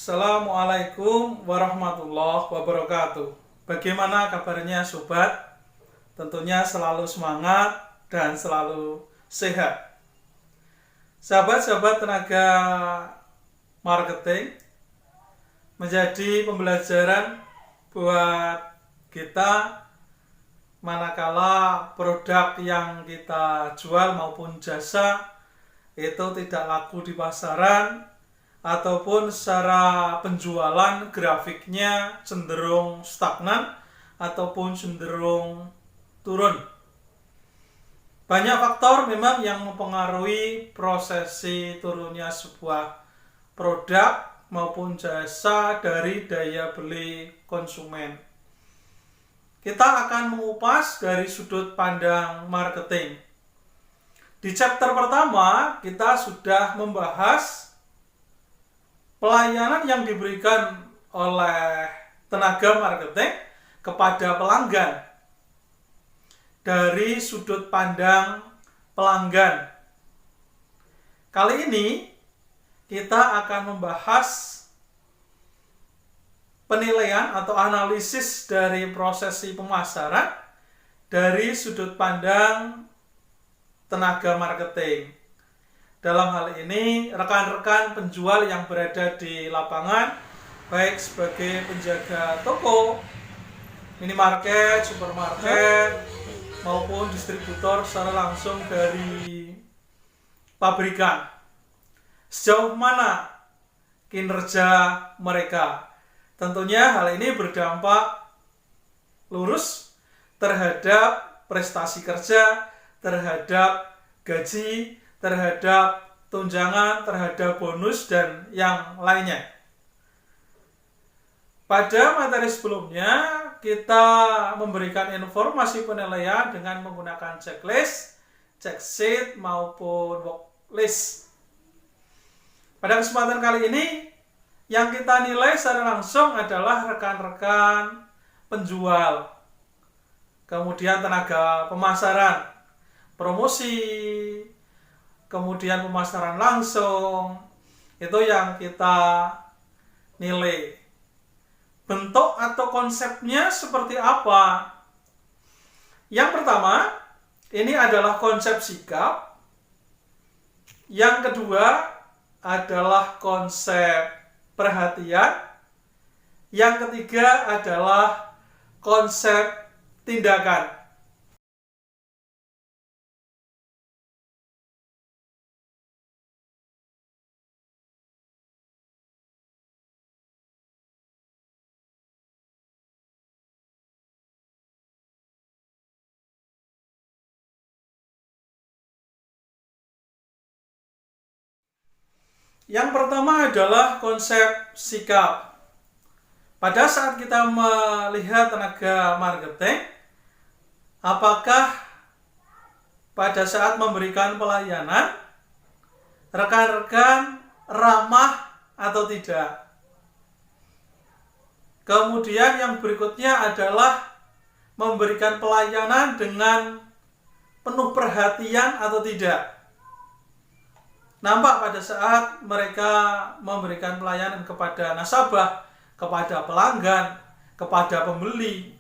Assalamualaikum warahmatullahi wabarakatuh. Bagaimana kabarnya sobat? Tentunya selalu semangat dan selalu sehat. Sahabat-sahabat tenaga marketing, menjadi pembelajaran buat kita manakala produk yang kita jual maupun jasa itu tidak laku di pasaran, ataupun secara penjualan grafiknya cenderung stagnan ataupun cenderung turun. Banyak faktor memang yang mempengaruhi prosesi turunnya sebuah produk maupun jasa dari daya beli konsumen. Kita akan mengupas dari sudut pandang marketing. Di chapter pertama kita sudah membahas pelayanan yang diberikan oleh tenaga marketing kepada pelanggan dari sudut pandang pelanggan. Kali ini kita akan membahas penilaian atau analisis dari prosesi pemasaran dari sudut pandang tenaga marketing. Dalam hal ini, rekan-rekan penjual yang berada di lapangan, baik sebagai penjaga toko, minimarket, supermarket, maupun distributor secara langsung dari pabrikan. Sejauh mana kinerja mereka? Tentunya hal ini berdampak lurus terhadap prestasi kerja, terhadap gaji, terhadap tunjangan, terhadap bonus, dan yang lainnya. Pada materi sebelumnya, kita memberikan informasi penilaian dengan menggunakan checklist, check sheet, maupun worklist. Pada kesempatan kali ini, yang kita nilai secara langsung adalah rekan-rekan penjual, kemudian tenaga pemasaran, promosi, kemudian pemasaran langsung, itu yang kita nilai. Bentuk atau konsepnya seperti apa? Yang pertama, ini adalah konsep sikap. Yang kedua adalah konsep perhatian. Yang ketiga adalah konsep tindakan. Yang pertama adalah konsep sikap. Pada saat kita melihat tenaga marketing, apakah pada saat memberikan pelayanan, rekan-rekan ramah atau tidak? Kemudian yang berikutnya adalah memberikan pelayanan dengan penuh perhatian atau tidak? Nampak pada saat mereka memberikan pelayanan kepada nasabah, kepada pelanggan, kepada pembeli.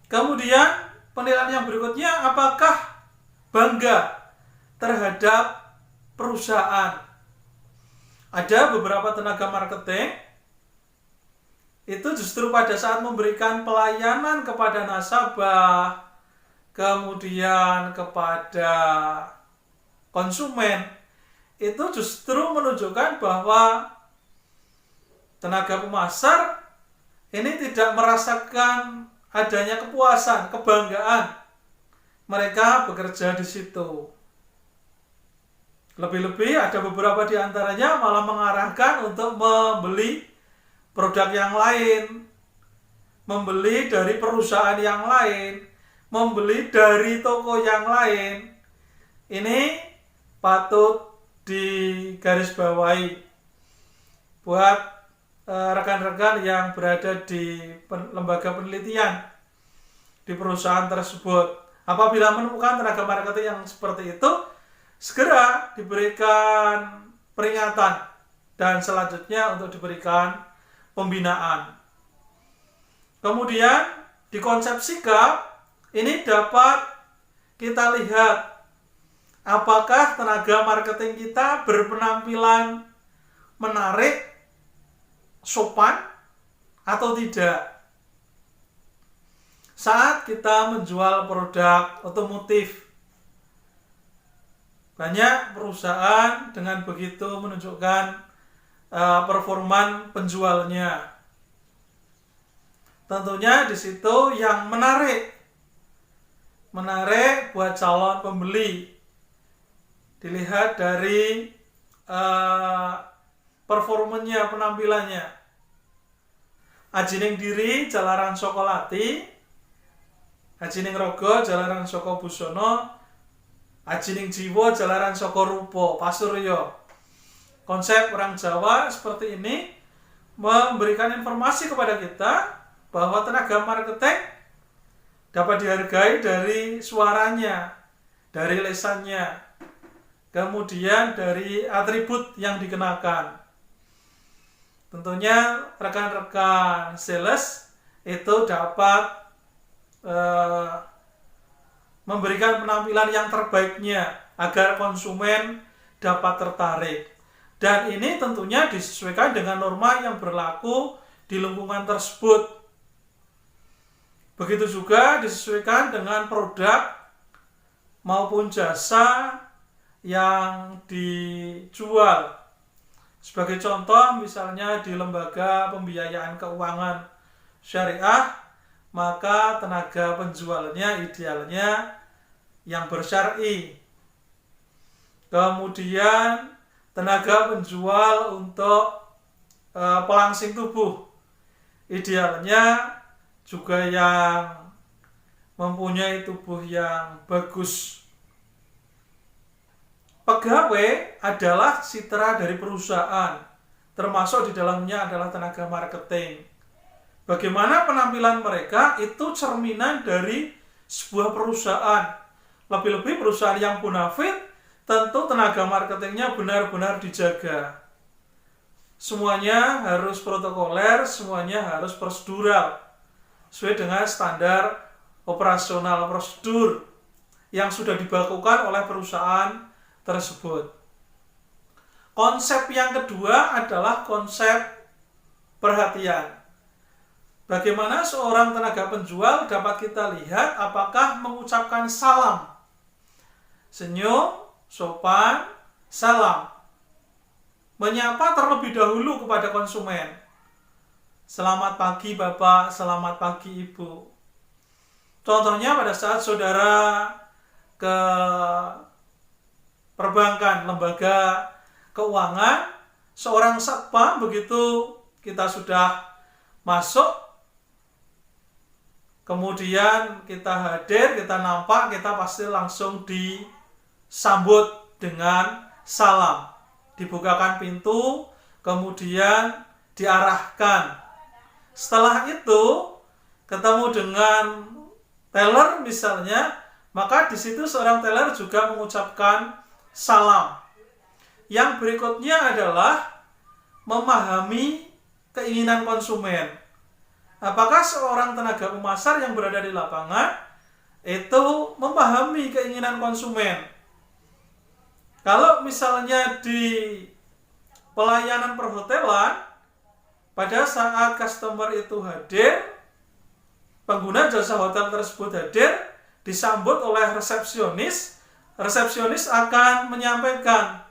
Kemudian penilaian yang berikutnya, apakah bangga terhadap perusahaan? Ada beberapa tenaga marketing itu justru pada saat memberikan pelayanan kepada nasabah, kemudian kepada konsumen, itu justru menunjukkan bahwa tenaga pemasar ini tidak merasakan adanya kepuasan, kebanggaan mereka bekerja di situ. Lebih-lebih ada beberapa di antaranya malah mengarahkan untuk membeli produk yang lain, membeli dari perusahaan yang lain, membeli dari toko yang lain. Ini patut digarisbawahi buat rekan-rekan yang berada di lembaga penelitian di perusahaan tersebut. Apabila menemukan tenaga marketing yang seperti itu, segera diberikan peringatan dan selanjutnya untuk diberikan pembinaan. Kemudian di konsep sikap ini dapat kita lihat apakah tenaga marketing kita berpenampilan menarik, sopan atau tidak. Saat kita menjual produk otomotif, banyak perusahaan dengan begitu menunjukkan performan penjualnya. Tentunya di situ yang menarik buat calon pembeli. Dilihat dari performanya, penampilannya. Ajining diri jalaran Sokolati, ajining rogo jalaran Soko Busono, ajining jiwa jalaran Soko Rupo Pasuryo. Konsep orang Jawa seperti ini memberikan informasi kepada kita bahwa tenaga marketing dapat dihargai dari suaranya, dari lesannya, kemudian dari atribut yang dikenakan. Tentunya rekan-rekan sales itu dapat memberikan penampilan yang terbaiknya agar konsumen dapat tertarik. Dan ini tentunya disesuaikan dengan norma yang berlaku di lingkungan tersebut. Begitu juga disesuaikan dengan produk maupun jasa yang dijual. Sebagai contoh, misalnya di lembaga pembiayaan keuangan syariah, maka tenaga penjualnya idealnya yang bersyar'i. Kemudian tenaga penjual untuk pelangsing tubuh, idealnya juga yang mempunyai tubuh yang bagus. Pegawai adalah citra dari perusahaan, termasuk di dalamnya adalah tenaga marketing. Bagaimana penampilan mereka itu cerminan dari sebuah perusahaan. Lebih-lebih perusahaan yang bonafit, tentu tenaga marketingnya benar-benar dijaga. Semuanya harus protokoler, semuanya harus prosedural, sesuai dengan standar operasional prosedur yang sudah dibakukan oleh perusahaan tersebut. Konsep yang kedua adalah konsep perhatian. Bagaimana seorang tenaga penjual dapat kita lihat apakah mengucapkan salam, senyum, sopan, salam, menyapa terlebih dahulu kepada konsumen. Selamat pagi Bapak, selamat pagi Ibu. Contohnya pada saat saudara ke perbankan, lembaga keuangan, seorang satpam begitu kita sudah masuk, kemudian kita hadir, kita nampak, kita pasti langsung disambut dengan salam. Dibukakan pintu, kemudian diarahkan. Setelah itu, ketemu dengan teller misalnya, maka di situ seorang teller juga mengucapkan salam. Yang berikutnya adalah memahami keinginan konsumen. Apakah seorang tenaga pemasar yang berada di lapangan itu memahami keinginan konsumen? Kalau misalnya di pelayanan perhotelan, pada saat customer itu hadir, pengguna jasa hotel tersebut hadir, disambut oleh resepsionis, resepsionis akan menyampaikan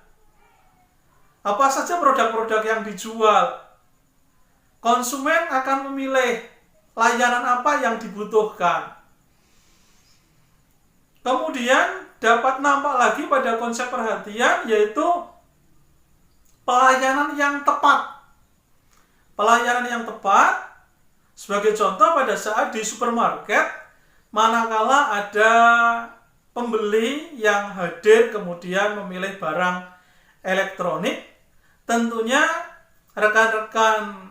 apa saja produk-produk yang dijual. Konsumen akan memilih layanan apa yang dibutuhkan. Kemudian dapat nampak lagi pada konsep perhatian, yaitu pelayanan yang tepat. Pelayanan yang tepat, sebagai contoh pada saat di supermarket, manakala ada pembeli yang hadir kemudian memilih barang elektronik, tentunya rekan-rekan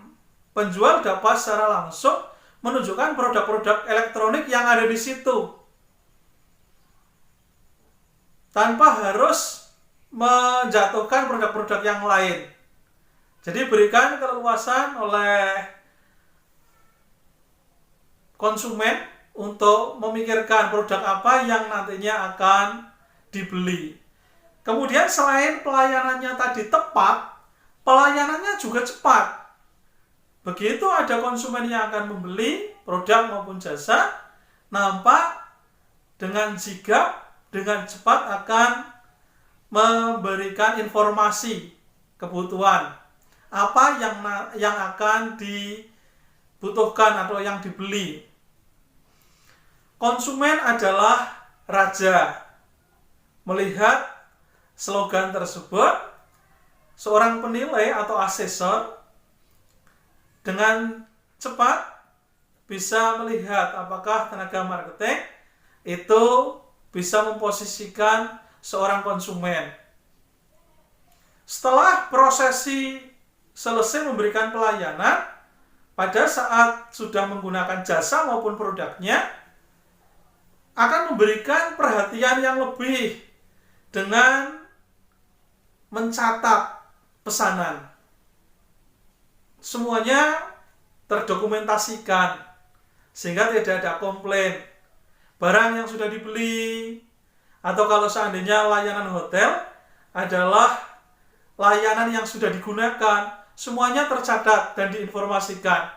penjual dapat secara langsung menunjukkan produk-produk elektronik yang ada di situ, tanpa harus menjatuhkan produk-produk yang lain. Jadi berikan keleluasan oleh konsumen untuk memikirkan produk apa yang nantinya akan dibeli. Kemudian selain pelayanannya tadi tepat, pelayanannya juga cepat. Begitu ada konsumen yang akan membeli produk maupun jasa, nampak dengan sigap, dengan cepat akan memberikan informasi kebutuhan apa yang akan dibutuhkan atau yang dibeli. Konsumen adalah raja. Melihat slogan tersebut, seorang penilai atau asesor dengan cepat bisa melihat apakah tenaga marketing itu bisa memposisikan seorang konsumen. Setelah prosesi selesai memberikan pelayanan, pada saat sudah menggunakan jasa maupun produknya, akan memberikan perhatian yang lebih dengan mencatat pesanan. Semuanya terdokumentasikan sehingga tidak ada komplain. Barang yang sudah dibeli, atau kalau seandainya layanan hotel adalah layanan yang sudah digunakan, semuanya tercatat dan diinformasikan.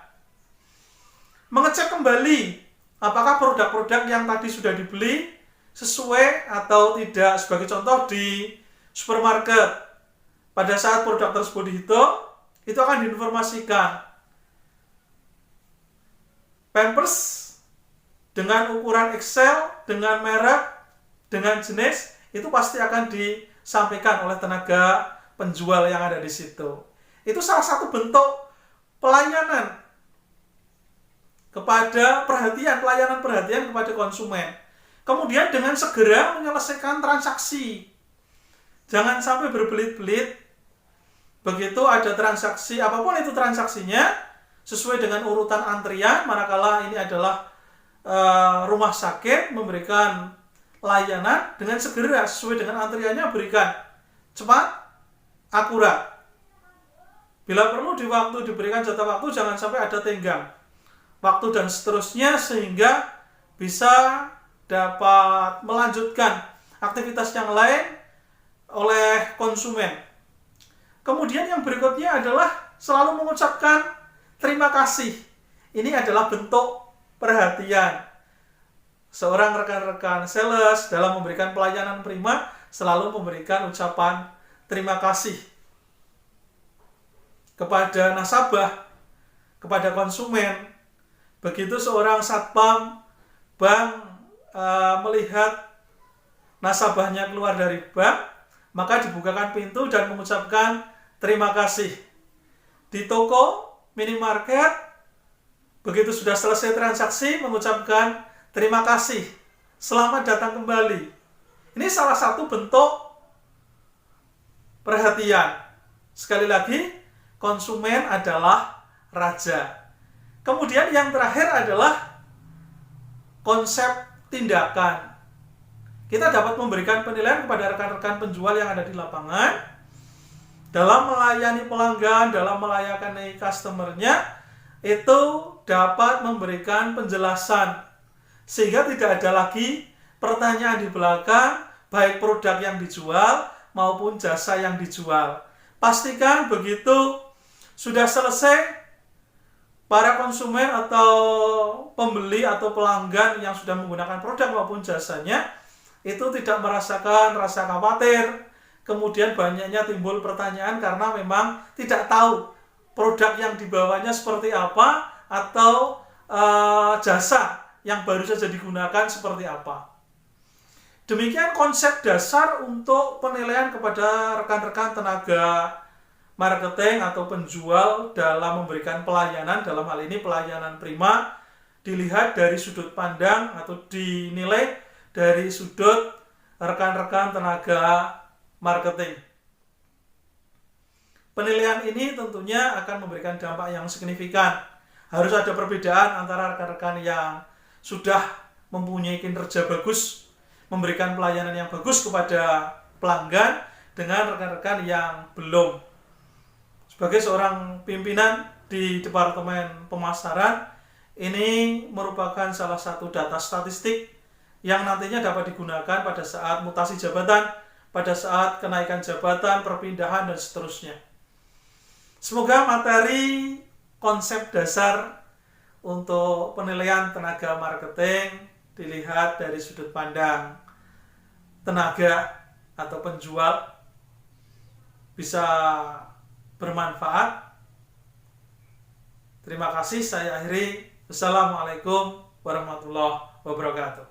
Mengecek kembali apakah produk-produk yang tadi sudah dibeli sesuai atau tidak. Sebagai contoh di supermarket, pada saat produk tersebut dihitung, itu akan diinformasikan. Pampers dengan ukuran Excel, dengan merek, dengan jenis, itu pasti akan disampaikan oleh tenaga penjual yang ada di situ. Itu salah satu bentuk pelayanan kepada pelayanan perhatian kepada konsumen. Kemudian dengan segera menyelesaikan transaksi. Jangan sampai berbelit-belit. Begitu ada transaksi, apapun itu transaksinya, sesuai dengan urutan antrian, manakala ini adalah rumah sakit memberikan layanan, dengan segera sesuai dengan antriannya berikan. Cepat, akurat. Bila perlu diberikan jatah waktu, jangan sampai ada tenggang waktu dan seterusnya, sehingga bisa dapat melanjutkan aktivitas yang lain oleh konsumen. Kemudian yang berikutnya adalah selalu mengucapkan terima kasih. Ini adalah bentuk perhatian. Seorang rekan-rekan sales dalam memberikan pelayanan prima selalu memberikan ucapan terima kasih kepada nasabah, kepada konsumen. Begitu seorang satpam bank melihat nasabahnya keluar dari bank, maka dibukakan pintu dan mengucapkan terima kasih. Di toko, minimarket, begitu sudah selesai transaksi, mengucapkan terima kasih, selamat datang kembali. Ini salah satu bentuk perhatian. Sekali lagi, konsumen adalah raja. Kemudian yang terakhir adalah konsep tindakan. Kita dapat memberikan penilaian kepada rekan-rekan penjual yang ada di lapangan dalam melayani pelanggan, dalam melayani customernya, itu dapat memberikan penjelasan sehingga tidak ada lagi pertanyaan di belakang, baik produk yang dijual maupun jasa yang dijual. Pastikan begitu sudah selesai, para konsumen atau pembeli atau pelanggan yang sudah menggunakan produk maupun jasanya itu tidak merasakan rasa khawatir, kemudian banyaknya timbul pertanyaan karena memang tidak tahu produk yang dibawanya seperti apa atau jasa yang baru saja digunakan seperti apa. Demikian konsep dasar untuk penilaian kepada rekan-rekan tenaga marketing atau penjual dalam memberikan pelayanan, dalam hal ini pelayanan prima, dilihat dari sudut pandang atau dinilai dari sudut rekan-rekan tenaga marketing. Penilaian ini tentunya akan memberikan dampak yang signifikan. Harus ada perbedaan antara rekan-rekan yang sudah mempunyai kinerja bagus, memberikan pelayanan yang bagus kepada pelanggan, dengan rekan-rekan yang belum. sebagai seorang pimpinan di Departemen Pemasaran, ini merupakan salah satu data statistik yang nantinya dapat digunakan pada saat mutasi jabatan, pada saat kenaikan jabatan, perpindahan, dan seterusnya. Semoga materi konsep dasar untuk penilaian tenaga marketing dilihat dari sudut pandang tenaga atau penjual bisa bermanfaat. Terima kasih, saya akhiri. Wassalamualaikum warahmatullahi wabarakatuh.